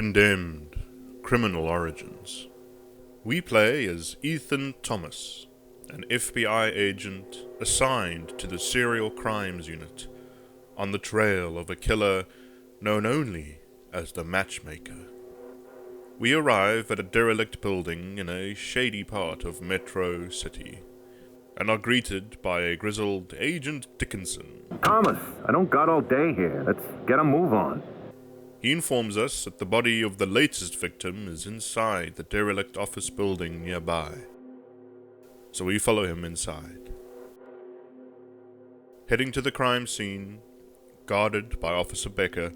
Condemned, Criminal Origins. We play as Ethan Thomas, an FBI agent assigned to the Serial Crimes Unit, on the trail of a killer known only as the Matchmaker. We arrive at a derelict building in a shady part of Metro City, and are greeted by a grizzled Agent Dickinson. Thomas, I don't got all day here. Let's get a move on. He informs us that the body of the latest victim is inside the derelict office building nearby. So we follow him inside. Heading to the crime scene, guarded by Officer Becker,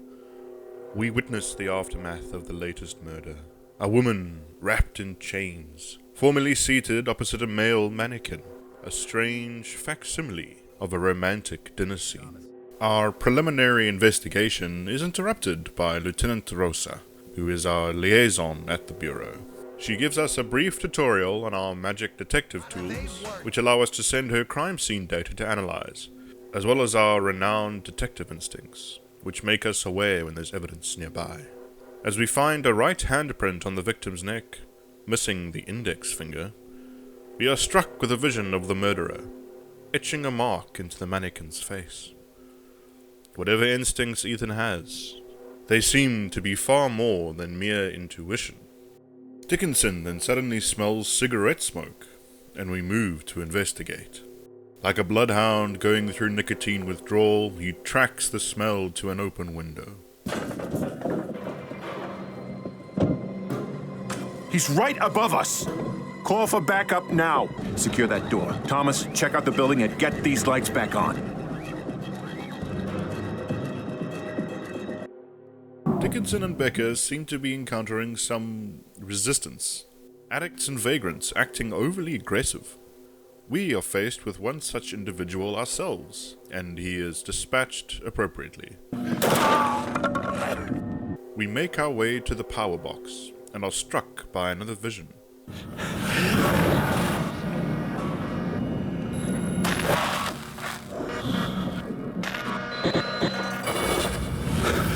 we witness the aftermath of the latest murder. A woman wrapped in chains, formerly seated opposite a male mannequin, a strange facsimile of a romantic dinner scene. Our preliminary investigation is interrupted by Lieutenant Rosa, who is our liaison at the Bureau. She gives us a brief tutorial on our magic detective tools, which allow us to send her crime scene data to analyze, as well as our renowned detective instincts, which make us aware when there's evidence nearby. As we find a right handprint on the victim's neck, missing the index finger, we are struck with a vision of the murderer, etching a mark into the mannequin's face. Whatever instincts Ethan has, they seem to be far more than mere intuition. Dickinson then suddenly smells cigarette smoke, and we move to investigate. Like a bloodhound going through nicotine withdrawal, he tracks the smell to an open window. He's right above us! Call for backup now. Secure that door. Thomas, check out the building and get these lights back on. Dickinson and Becker seem to be encountering some resistance. Addicts and vagrants acting overly aggressive. We are faced with one such individual ourselves, and he is dispatched appropriately. We make our way to the power box, and are struck by another vision.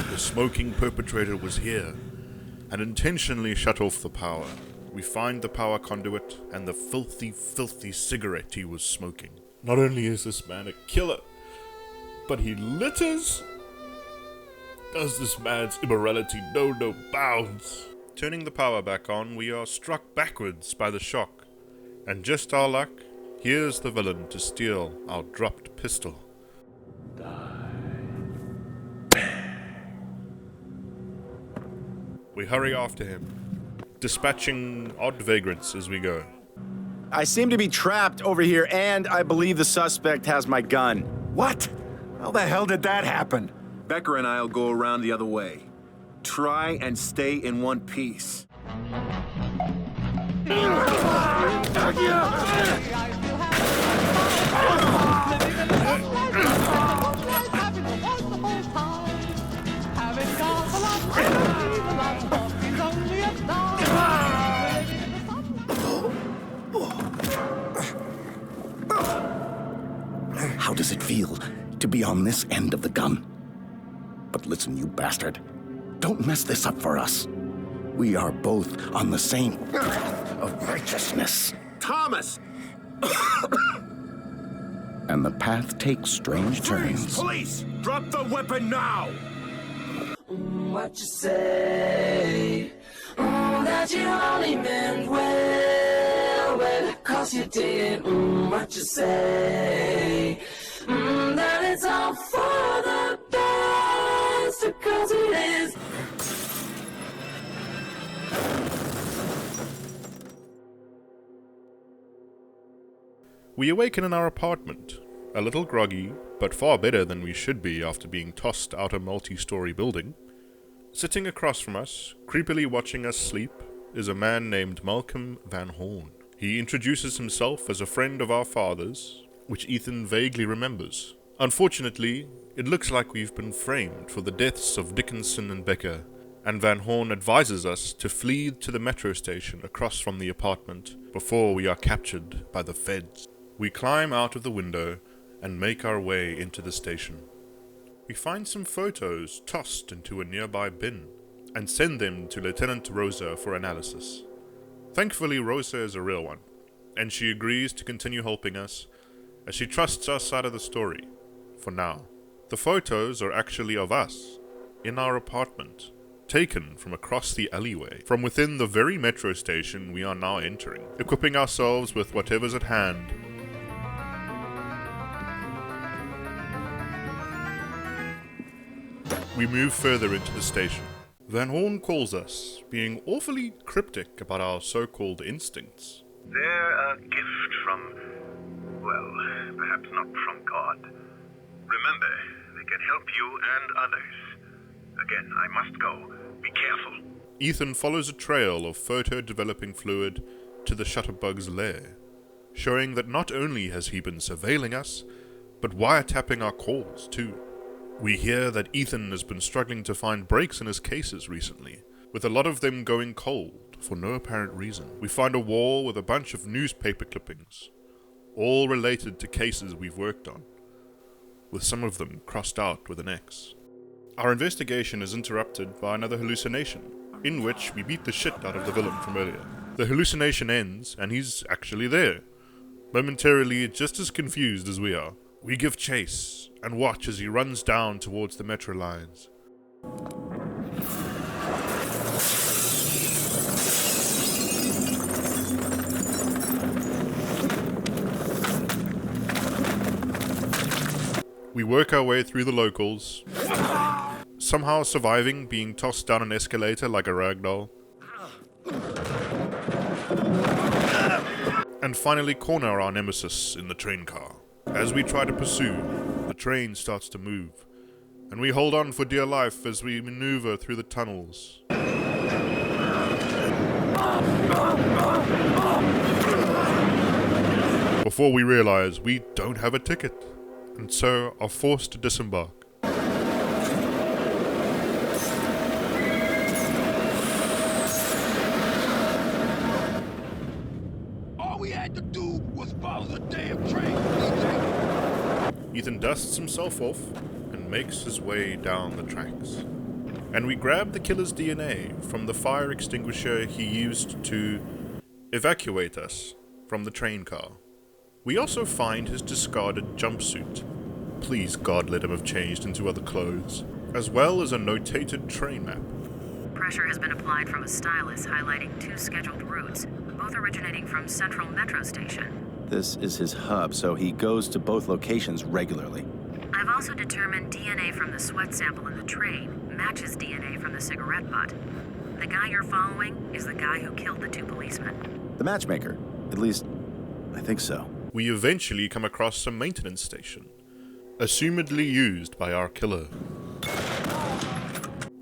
The smoking perpetrator was here, and intentionally shut off the power. We find the power conduit and the filthy, filthy cigarette he was smoking. Not only is this man a killer, but he litters? Does this man's immorality know no bounds? Turning the power back on, we are struck backwards by the shock. And just our luck, here's the villain to steal our dropped pistol. We hurry after him, dispatching odd vagrants as we go. I seem to be trapped over here, and I believe the suspect has my gun. What? How the hell did that happen? Becker and I'll go around the other way. Try and stay in one piece. How does it feel to be on this end of the gun? But listen, you bastard. Don't mess this up for us. We are both on the same path of righteousness. Thomas! And the path takes strange turns. Police! Drop the weapon now! What you say? That you only meant well, 'cause you did. What you say? That it's all for the best, 'cause it is. We awaken in our apartment, a little groggy, but far better than we should be after being tossed out a multi-story building. Sitting across from us, creepily watching us sleep, is a man named Malcolm Van Horn. He introduces himself as a friend of our father's, which Ethan vaguely remembers. Unfortunately, it looks like we've been framed for the deaths of Dickinson and Becker, and Van Horn advises us to flee to the metro station across from the apartment before we are captured by the feds. We climb out of the window and make our way into the station. We find some photos tossed into a nearby bin, and send them to Lieutenant Rosa for analysis. Thankfully, Rosa is a real one, and she agrees to continue helping us as she trusts our side of the story, for now. The photos are actually of us, in our apartment, taken from across the alleyway, from within the very metro station we are now entering, equipping ourselves with whatever's at hand. We move further into the station. Van Horn calls us, being awfully cryptic about our so-called instincts. They're a gift from, well, perhaps not from God. Remember, they can help you and others. Again, I must go. Be careful. Ethan follows a trail of photo-developing fluid to the shutterbug's lair, showing that not only has he been surveilling us, but wiretapping our calls too. We hear that Ethan has been struggling to find breaks in his cases recently, with a lot of them going cold for no apparent reason. We find a wall with a bunch of newspaper clippings, all related to cases we've worked on, with some of them crossed out with an X. Our investigation is interrupted by another hallucination, in which we beat the shit out of the villain from earlier. The hallucination ends, and he's actually there, momentarily just as confused as we are. We give chase, and watch as he runs down towards the metro lines. We work our way through the locals, somehow surviving being tossed down an escalator like a ragdoll, and finally corner our nemesis in the train car. As we try to pursue, the train starts to move, and we hold on for dear life as we maneuver through the tunnels. Before we realize we don't have a ticket, and so are forced to disembark. All we had to do was follow the damn train. Ethan dusts himself off and makes his way down the tracks. And we grab the killer's DNA from the fire extinguisher he used to evacuate us from the train car. We also find his discarded jumpsuit. Please God, let him have changed into other clothes. As well as a notated train map. Pressure has been applied from a stylus highlighting 2 scheduled routes, both originating from Central Metro Station. This is his hub, so he goes to both locations regularly. I've also determined DNA from the sweat sample in the train matches DNA from the cigarette butt. The guy you're following is the guy who killed the 2 policemen. The matchmaker. At least, I think so. We eventually come across a maintenance station, assumedly used by our killer,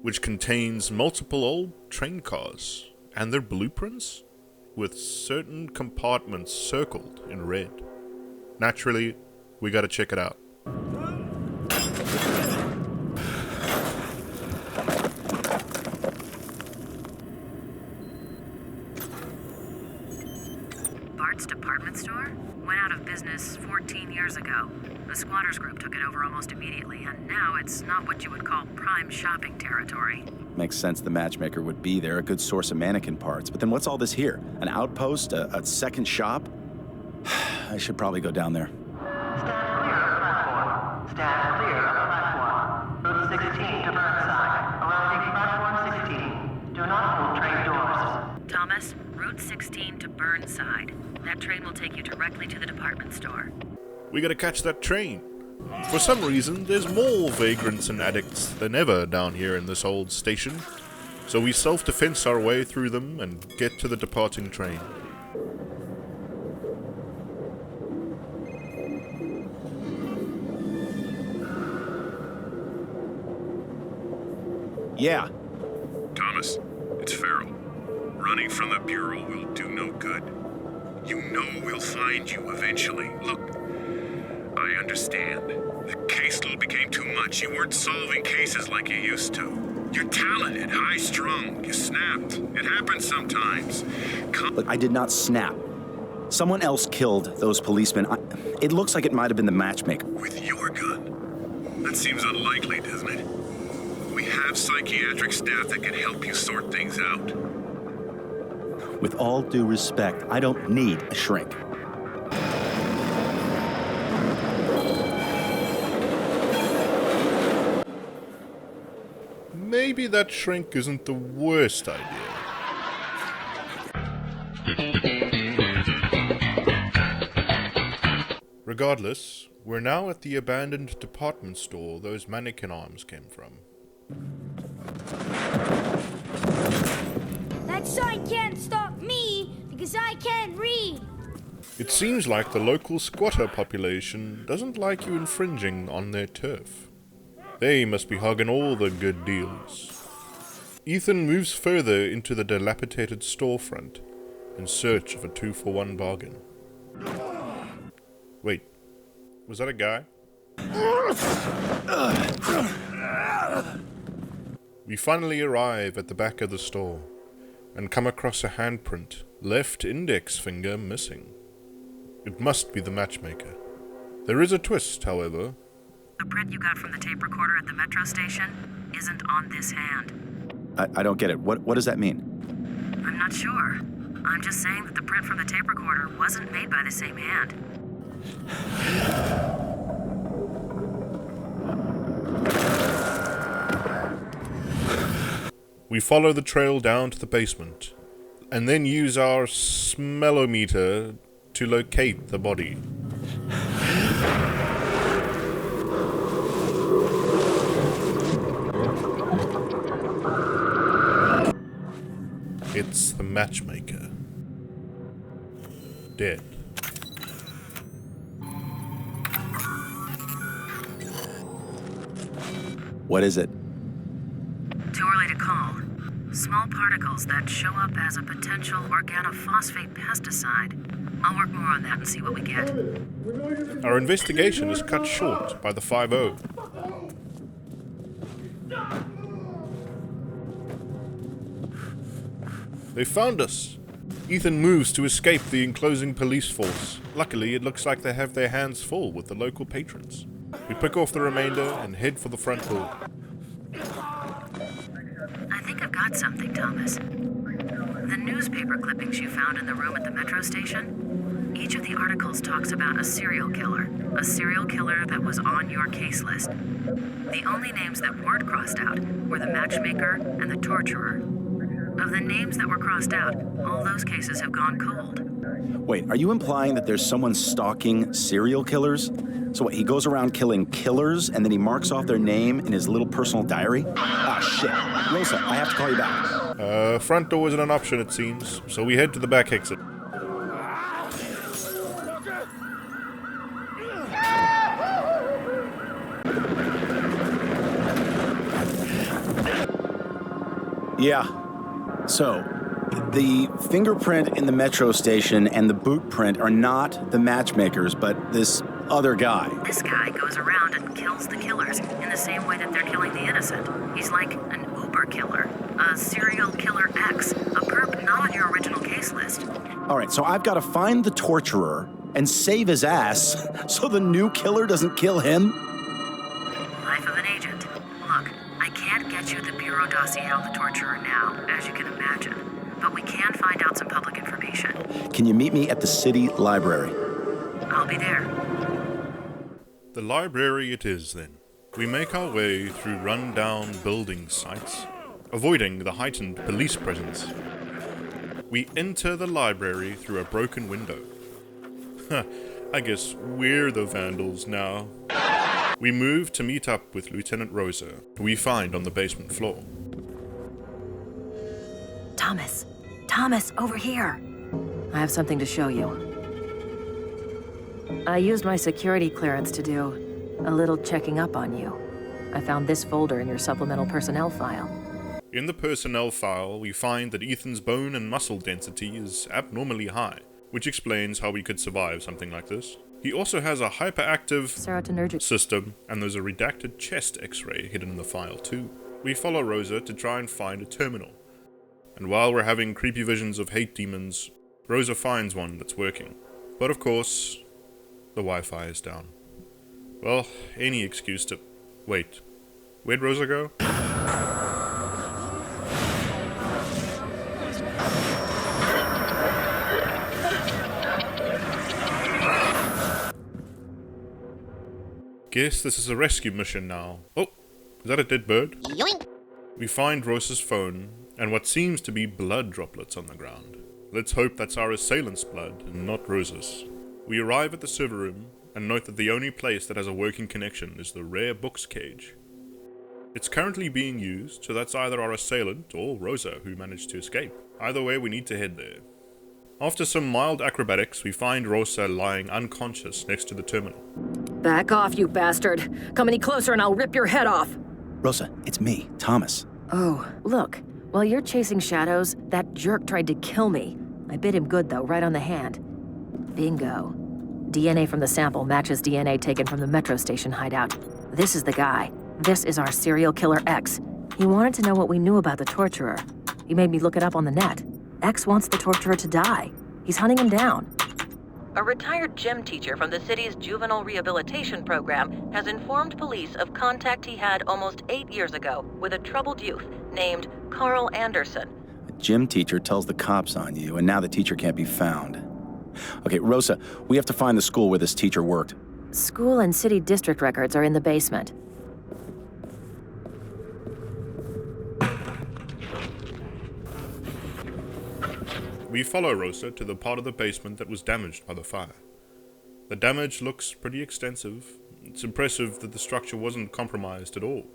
which contains multiple old train cars and their blueprints, with certain compartments circled in red. Naturally, we gotta check it out. Bart's department store went out of business 14 years ago. The squatters group took it over almost immediately, and now it's not what you would call prime shopping territory. Makes sense the matchmaker would be there, a good source of mannequin parts. But then what's all this here? An outpost? A second shop? I should probably go down there. Stand clear of the platform. Stand clear of the platform. Route 16 to Burnside. Arriving platform 16. Do not hold train doors. Thomas, Route 16 to Burnside. That train will take you directly to the department store. We gotta catch that train. For some reason, there's more vagrants and addicts than ever down here in this old station, so we self-defense our way through them and get to the departing train. Yeah. Thomas, it's F.E.A.R. Running from the Bureau will do no good. You know we'll find you eventually. Look, I understand. The caseload became too much. You weren't solving cases like you used to. You're talented, high-strung. You snapped. It happens sometimes. Look, I did not snap. Someone else killed those policemen. It looks like it might have been the matchmaker. With your gun? That seems unlikely, doesn't it? We have psychiatric staff that can help you sort things out. With all due respect, I don't need a shrink. Maybe that shrink isn't the worst idea. Regardless, we're now at the abandoned department store those mannequin arms came from. That sign can't stop me because I can't read. It seems like the local squatter population doesn't like you infringing on their turf. They must be hogging all the good deals. Ethan moves further into the dilapidated storefront in search of a 2-for-1 bargain. Wait, was that a guy? We finally arrive at the back of the store and come across a handprint, left index finger missing. It must be the matchmaker. There is a twist, however. The print you got from the tape recorder at the metro station isn't on this hand. I don't get it. What does that mean? I'm not sure. I'm just saying that the print from the tape recorder wasn't made by the same hand. We follow the trail down to the basement, and then use our smellometer to locate the body. It's the matchmaker. Dead. What is it? Too early to call. Small particles that show up as a potential organophosphate pesticide. I'll work more on that and see what we get. Our investigation is cut short by the 5-0. They found us. Ethan moves to escape the enclosing police force. Luckily, it looks like they have their hands full with the local patrons. We pick off the remainder and head for the front door. I think I've got something, Thomas. The newspaper clippings you found in the room at the metro station, each of the articles talks about a serial killer that was on your case list. The only names that weren't crossed out were the matchmaker and the torturer. Of the names that were crossed out, all those cases have gone cold. Wait, are you implying that there's someone stalking serial killers? So what, he goes around killing killers and then he marks off their name in his little personal diary? Ah, shit. Rosa, I have to call you back. Front door isn't an option, it seems, so we head to the back exit. Yeah. So, the fingerprint in the metro station and the boot print are not the matchmakers, but this other guy. This guy goes around and kills the killers in the same way that they're killing the innocent. He's like an Uber killer, a serial killer X, a perp not on your original case list. All right, so I've got to find the torturer and save his ass so the new killer doesn't kill him? Life of an agent. Look, I can't get you the bureau dossier on the torturer now, as you can imagine, but we can find out some public information. Can you meet me at the city library? I'll be there. The library it is, then. We make our way through run-down building sites, avoiding the heightened police presence. We enter the library through a broken window. I guess we're the vandals now. We move to meet up with Lieutenant Rosa, who we find on the basement floor. Thomas, over here. I have something to show you. I used my security clearance to do a little checking up on you. I found this folder in your supplemental personnel file. In the personnel file, we find that Ethan's bone and muscle density is abnormally high, which explains how we could survive something like this. He also has a hyperactive Serotonergic system, and there's a redacted chest x-ray hidden in the file too. We follow Rosa to try and find a terminal. And while we're having creepy visions of hate demons, Rosa finds one that's working. But of course, the Wi-Fi is down. Well, any excuse to... Wait, where'd Rosa go? Guess this is a rescue mission now. Oh, is that a dead bird? Yoink! We find Rosa's phone, and what seems to be blood droplets on the ground. Let's hope that's our assailant's blood, and not Rosa's. We arrive at the server room, and note that the only place that has a working connection is the rare books cage. It's currently being used, so that's either our assailant or Rosa who managed to escape. Either way, we need to head there. After some mild acrobatics, we find Rosa lying unconscious next to the terminal. Back off, you bastard. Come any closer and I'll rip your head off. Rosa, it's me, Thomas. Oh, look. While you're chasing shadows, that jerk tried to kill me. I bit him good, though, right on the hand. Bingo. DNA from the sample matches DNA taken from the metro station hideout. This is the guy. This is our serial killer X. He wanted to know what we knew about the torturer. He made me look it up on the net. X wants the torturer to die. He's hunting him down. A retired gym teacher from the city's juvenile rehabilitation program has informed police of contact he had almost 8 years ago with a troubled youth named Carl Anderson. A gym teacher tells the cops on you, and now the teacher can't be found. Okay, Rosa, we have to find the school where this teacher worked. School and city district records are in the basement. We follow Rosa to the part of the basement that was damaged by the fire. The damage looks pretty extensive. It's impressive that the structure wasn't compromised at all.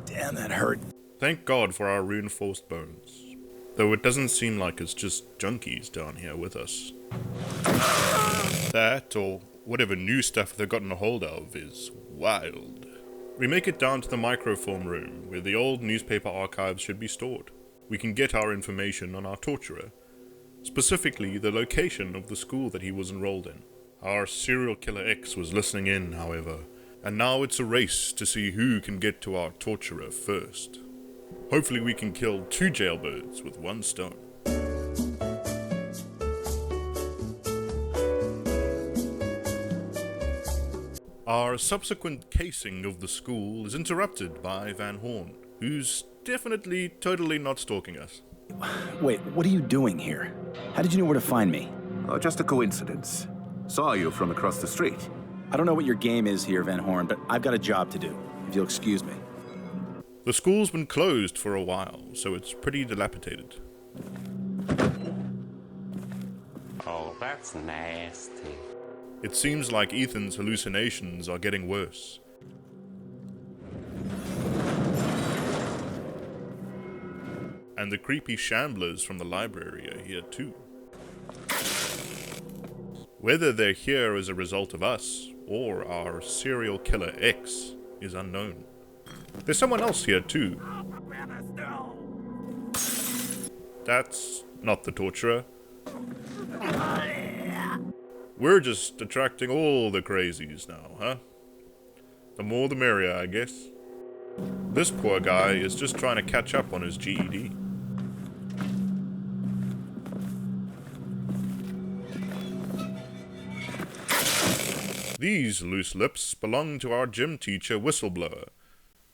Damn, that hurt. Thank God for our reinforced bones. Though it doesn't seem like it's just junkies down here with us. That, or whatever new stuff they've gotten a hold of, is wild. We make it down to the microform room, where the old newspaper archives should be stored. We can get our information on our torturer, specifically the location of the school that he was enrolled in. Our serial killer X was listening in, however, and now it's a race to see who can get to our torturer first. Hopefully we can kill 2 jailbirds with 1 stone. Our subsequent casing of the school is interrupted by Van Horn, who's definitely totally not stalking us. Wait, what are you doing here? How did you know where to find me? Oh, just a coincidence. Saw you from across the street. I don't know what your game is here, Van Horn, but I've got a job to do, if you'll excuse me. The school's been closed for a while, so it's pretty dilapidated. Oh, that's nasty. It seems like Ethan's hallucinations are getting worse. And the creepy shamblers from the library are here too. Whether they're here as a result of us, or our serial killer X, is unknown. There's someone else here too. That's not the torturer. We're just attracting all the crazies now, huh? The more the merrier, I guess. This poor guy is just trying to catch up on his GED. These loose lips belong to our gym teacher Whistleblower,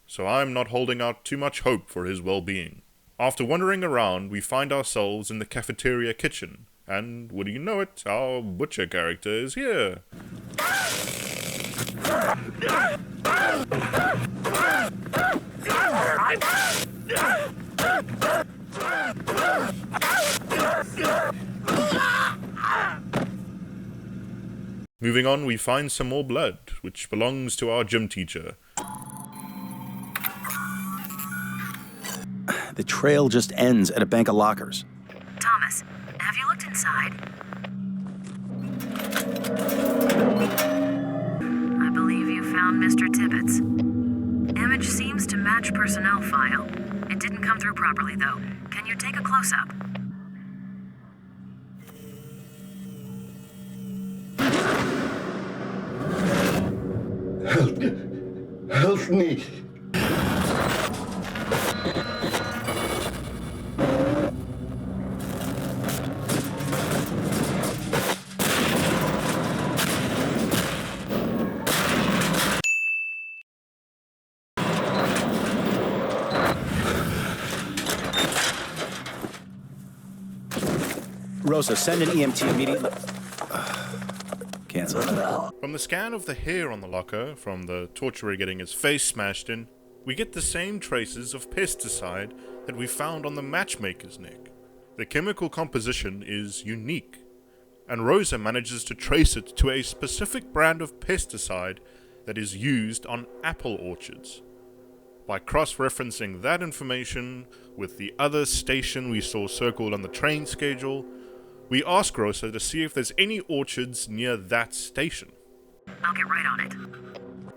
so I'm not holding out too much hope for his well-being. After wandering around, we find ourselves in the cafeteria kitchen, and would you know it, our butcher character is here. Moving on, we find some more blood, which belongs to our gym teacher. The trail just ends at a bank of lockers. Thomas, have you looked inside? I believe you found Mr. Tibbetts. Image seems to match personnel file. It didn't come through properly, though. Can you take a close-up? Help me. Rosa, send an EMT immediately. Cancel. From the scan of the hair on the locker, from the torturer getting his face smashed in, we get the same traces of pesticide that we found on the matchmaker's neck. The chemical composition is unique, and Rosa manages to trace it to a specific brand of pesticide that is used on apple orchards. By cross-referencing that information with the other station we saw circled on the train schedule, we ask Rosa to see if there's any orchards near that station. I'll get right on it.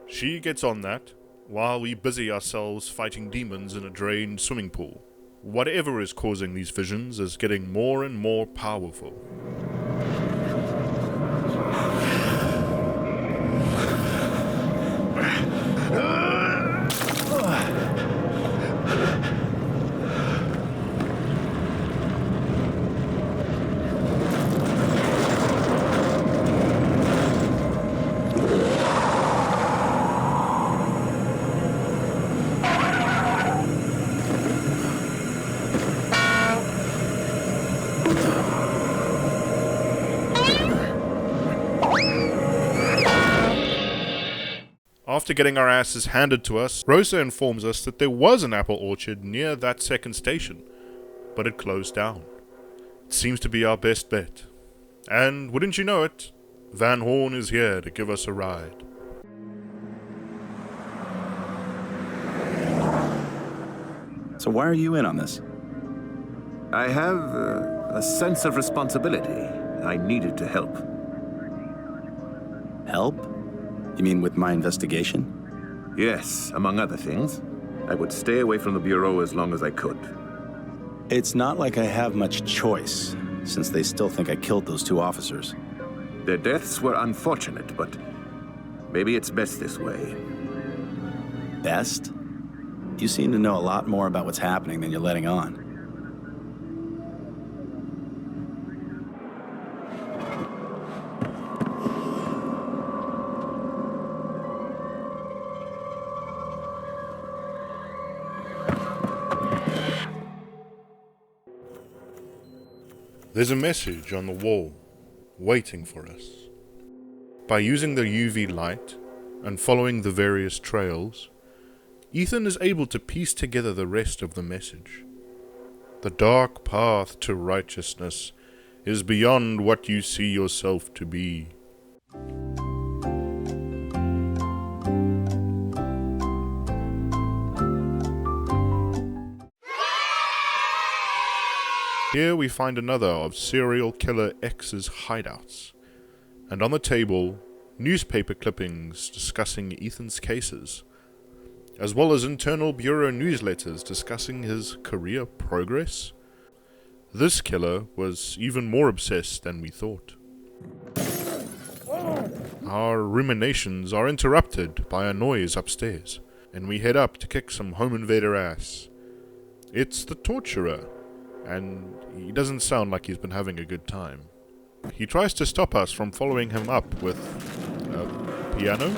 She gets on that, while we busy ourselves fighting demons in a drained swimming pool. Whatever is causing these visions is getting more and more powerful. After getting our asses handed to us, Rosa informs us that there was an apple orchard near that second station, but it closed down. It seems to be our best bet. And wouldn't you know it, Van Horn is here to give us a ride. So why are you in on this? I have a sense of responsibility. I needed to help. Help? You mean with my investigation? Yes, among other things. I would stay away from the Bureau as long as I could. It's not like I have much choice, since they still think I killed those 2 officers. Their deaths were unfortunate, but maybe it's best this way. Best? You seem to know a lot more about what's happening than you're letting on. There's a message on the wall, waiting for us. By using the UV light and following the various trails, Ethan is able to piece together the rest of the message. The dark path to righteousness is beyond what you see yourself to be. Here we find another of serial killer X's hideouts, and on the table, newspaper clippings discussing Ethan's cases, as well as internal bureau newsletters discussing his career progress. This killer was even more obsessed than we thought. Our ruminations are interrupted by a noise upstairs, and we head up to kick some home invader ass. It's the torturer, and he doesn't sound like he's been having a good time. He tries to stop us from following him up with a piano?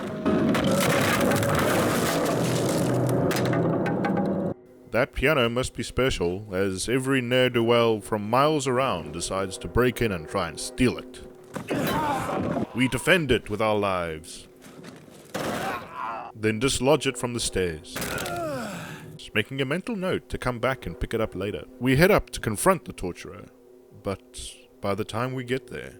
That piano must be special, as every ne'er-do-well from miles around decides to break in and try and steal it. We defend it with our lives, then dislodge it from the stairs, making a mental note to come back and pick it up later. We head up to confront the torturer, but by the time we get there,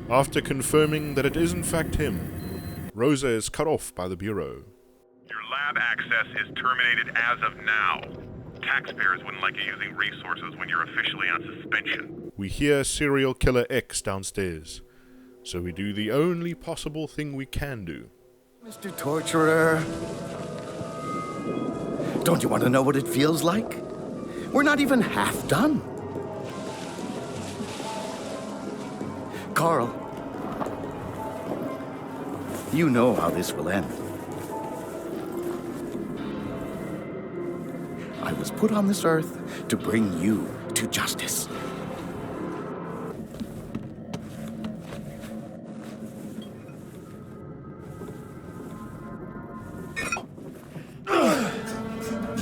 after confirming that it is in fact him, Rosa is cut off by the Bureau. Your lab access is terminated as of now. Taxpayers wouldn't like you using resources when you're officially on suspension. We hear serial killer X downstairs, so we do the only possible thing we can do. Mr. Torturer, don't you want to know what it feels like? We're not even half done. Carl, you know how this will end. I was put on this earth to bring you to justice.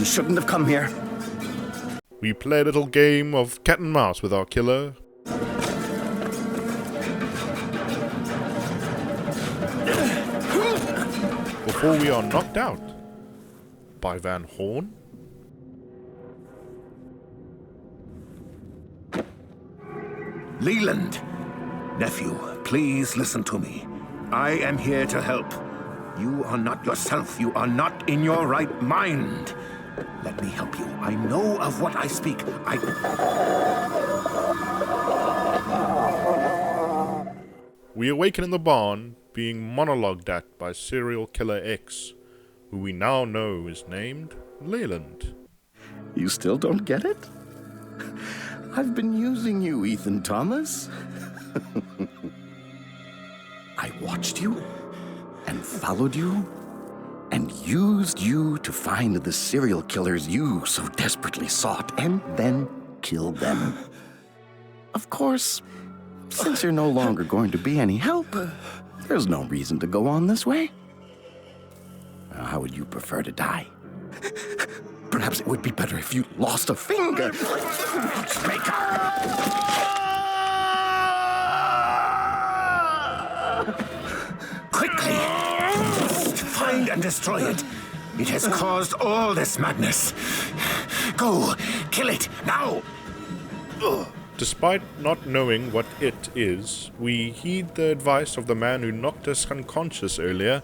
shouldn't have come here. We play a little game of cat and mouse with our killer. Before we are knocked out by Van Horn. Leland! Nephew, please listen to me. I am here to help. You are not yourself. You are not in your right mind. Let me help you. I know of what I speak. We awaken in the barn, being monologued at by serial killer X, who we now know is named Leland. You still don't get it? I've been using you, Ethan Thomas. I watched you and followed you and used you to find the serial killers you so desperately sought and then killed them. Of course, since you're no longer going to be any help, there's no reason to go on this way. How would you prefer to die? Perhaps it would be better if you lost a finger. Quickly! Find and destroy it. It has caused all this madness. Go! Kill it! Now! Despite not knowing what it is, we heed the advice of the man who knocked us unconscious earlier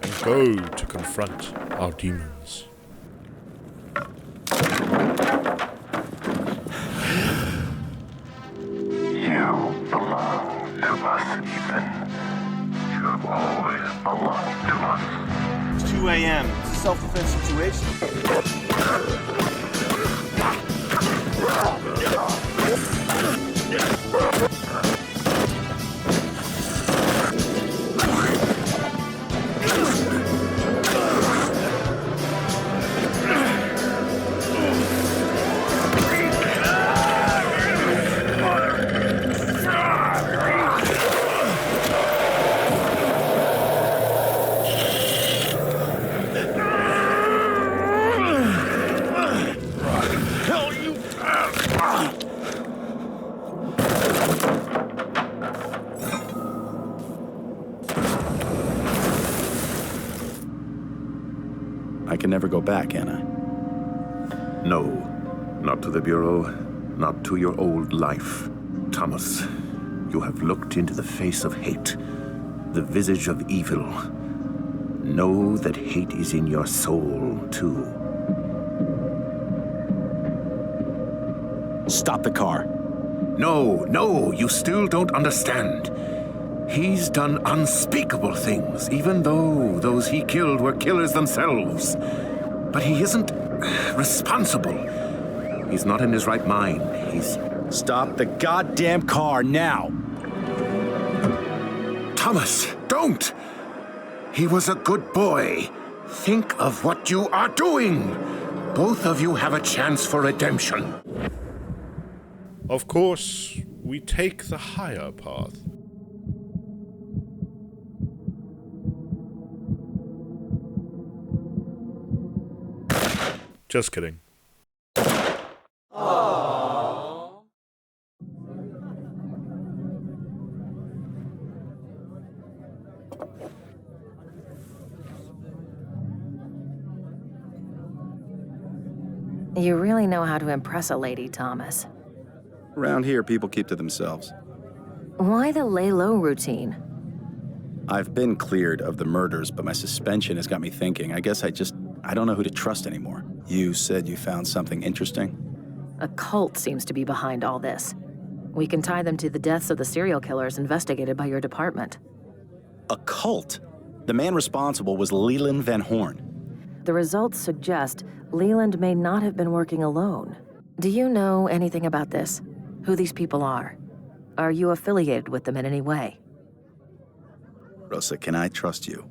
and go to confront our demons. You belong to us, Ethan. You have always belonged to us. It's 2 a.m. It's a self-defense situation. I can never go back, can I? No, not to the Bureau, not to your old life. Thomas, you have looked into the face of hate, the visage of evil. Know that hate is in your soul, too. Stop the car. No, you still don't understand. He's done unspeakable things, even though those he killed were killers themselves. But he isn't responsible. He's not in his right mind. He's... Stop the goddamn car now! Thomas, don't! He was a good boy. Think of what you are doing. Both of you have a chance for redemption. Of course, we take the higher path. Just kidding. You really know how to impress a lady, Thomas. Around here, people keep to themselves. Why the lay low routine? I've been cleared of the murders, but my suspension has got me thinking. I guess I don't know who to trust anymore. You said you found something interesting? A cult seems to be behind all this. We can tie them to the deaths of the serial killers investigated by your department. A cult? The man responsible was Leland Van Horn. The results suggest Leland may not have been working alone. Do you know anything about this? Who these people are? Are you affiliated with them in any way? Rosa, can I trust you?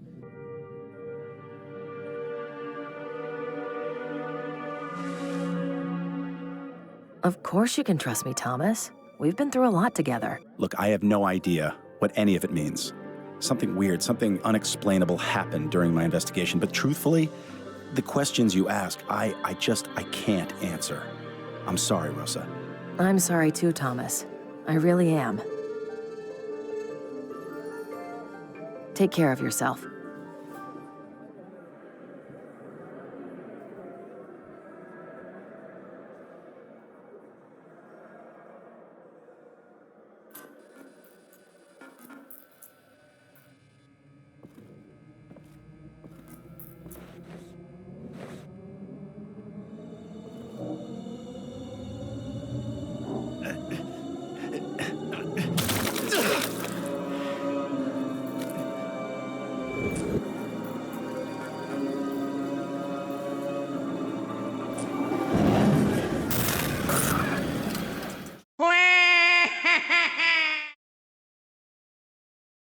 Of course you can trust me, Thomas. We've been through a lot together. Look, I have no idea what any of it means. Something weird, something unexplainable happened during my investigation, but truthfully, the questions you ask, I can't answer. I'm sorry, Rosa. I'm sorry too, Thomas. I really am. Take care of yourself.